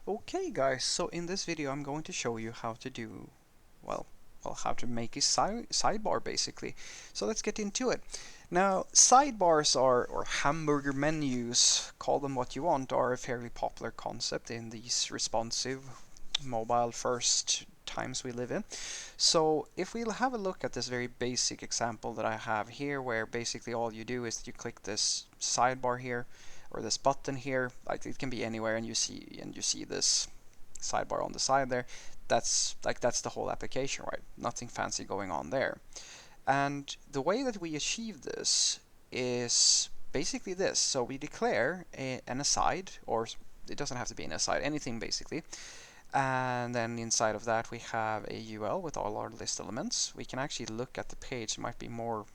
Okay guys, so in this video I'm going to show you how to do, well, how to make a sidebar basically. So let's get into it. Now, sidebars are, or hamburger menus, call them what you want, are a fairly popular concept in these responsive mobile first times we live in. So if we'll have a look at this very basic example that I have here, where basically all you do is you click this sidebar here, or this button here, like it can be anywhere, and you see this sidebar on the side there. That's the whole application, right? Nothing fancy going on there. And the way that we achieve this is basically this. So we declare an aside, or it doesn't have to be an aside, anything basically. And then inside of that we have a UL with all our list elements. We can actually look at the page. It might be more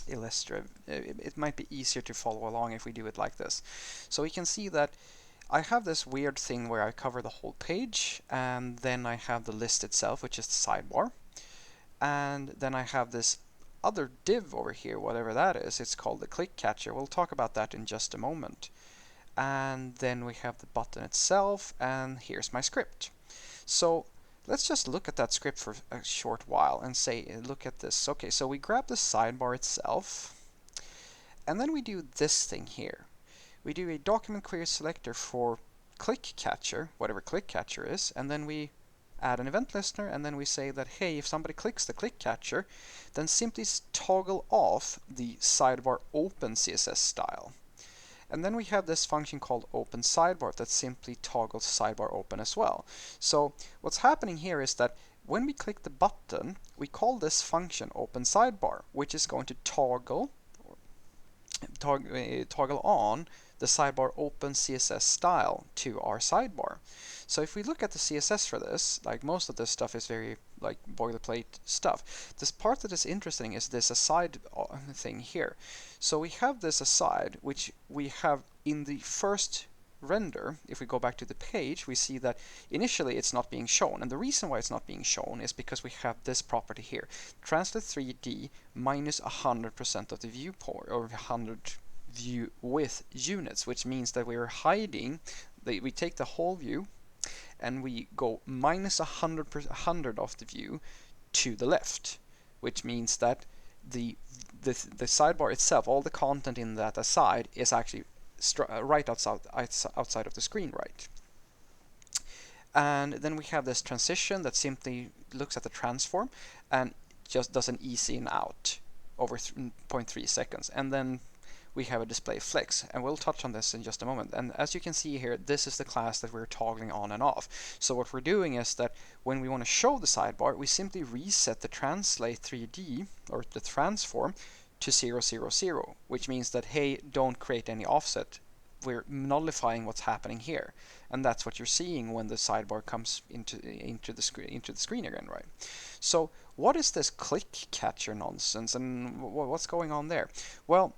illustrative. It might be easier to follow along if we do it like this. So we can see that I have this weird thing where I cover the whole page, and then I have the list itself, which is the sidebar. And then I have this other div over here, whatever that is. It's called the click catcher. We'll talk about that in just a moment. And then we have the button itself, and here's my script. So let's just look at that script for a short while and say, look at this. Okay, so we grab the sidebar itself, and then we do this thing here. We do a document query selector for click catcher, whatever click catcher is, and then we add an event listener, and then we say that, hey, if somebody clicks the click catcher, then simply toggle off the sidebar open CSS style. And then we have this function called open sidebar that simply toggles sidebar open as well. So what's happening here is that when we click the button, we call this function open sidebar, which is going to toggle on the sidebar open CSS style to our sidebar. So if we look at the CSS for this, like most of this stuff is very like boilerplate stuff. This part that is interesting is this aside thing here. So we have this aside, which we have in the first render. If we go back to the page, we see that initially it's not being shown, and the reason why it's not being shown is because we have this property here, translate 3D minus 100% of the viewport, or 100 view width units, which means that we are hiding, we take the whole view and we go minus 100 of the view to the left, which means that the sidebar itself, all the content in that aside, is actually right outside of the screen, right? And then we have this transition that simply looks at the transform and just does an easy in out over 0.3 seconds, and then we have a display flex, and we'll touch on this in just a moment. And as you can see here, this is the class that we're toggling on and off. So what we're doing is that when we want to show the sidebar, we simply reset the translate 3D, or the transform, to 0, 0, 0, which means that, hey, don't create any offset. We're nullifying what's happening here, and that's what you're seeing when the sidebar comes into the screen again, right? So what is this click catcher nonsense, and what's going on there? Well,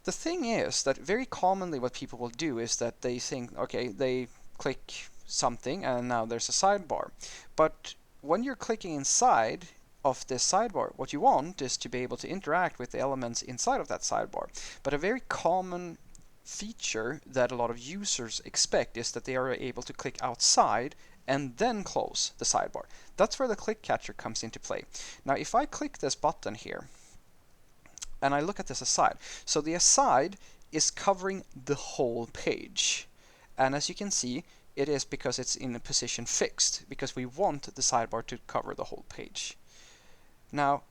the thing is that very commonly what people will do is that they think, okay, they click something and now there's a sidebar. But when you're clicking inside of this sidebar, what you want is to be able to interact with the elements inside of that sidebar. But a very common feature that a lot of users expect is that they are able to click outside and then close the sidebar. That's where the click catcher comes into play. Now, if I click this button here, and I look at this aside. So the aside is covering the whole page. And as you can see, it is because it's in a position fixed, because we want the sidebar to cover the whole page. Now,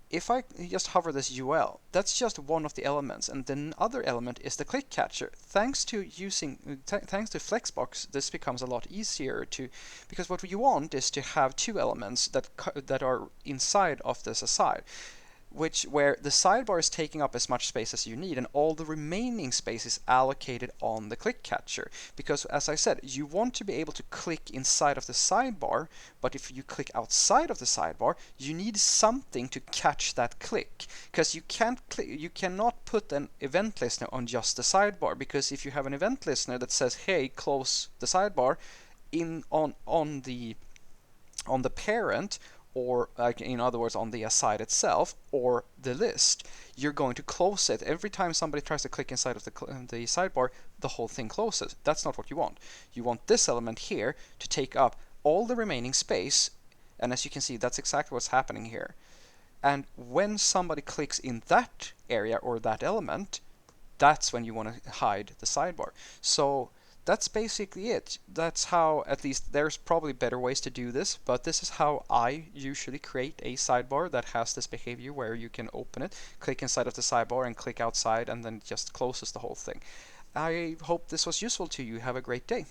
if I just hover this UL, that's just one of the elements, and the other element is the click catcher. Thanks to Flexbox, this becomes a lot easier because what we want is to have two elements that are inside of this aside, where the sidebar is taking up as much space as you need, and all the remaining space is allocated on the click catcher. Because as I said, you want to be able to click inside of the sidebar, but if you click outside of the sidebar, you need something to catch that click. Because you cannot put an event listener on just the sidebar, because if you have an event listener that says, hey, close the sidebar on the parent, or like in other words on the side itself or the list, you're going to close it. Every time somebody tries to click inside of the sidebar, the whole thing closes. That's not what you want. You want this element here to take up all the remaining space, and as you can see, that's exactly what's happening here. And when somebody clicks in that area or that element, that's when you want to hide the sidebar. So that's basically it. That's how, at least there's probably better ways to do this, but this is how I usually create a sidebar that has this behavior where you can open it, click inside of the sidebar and click outside, and then just closes the whole thing. I hope this was useful to you. Have a great day.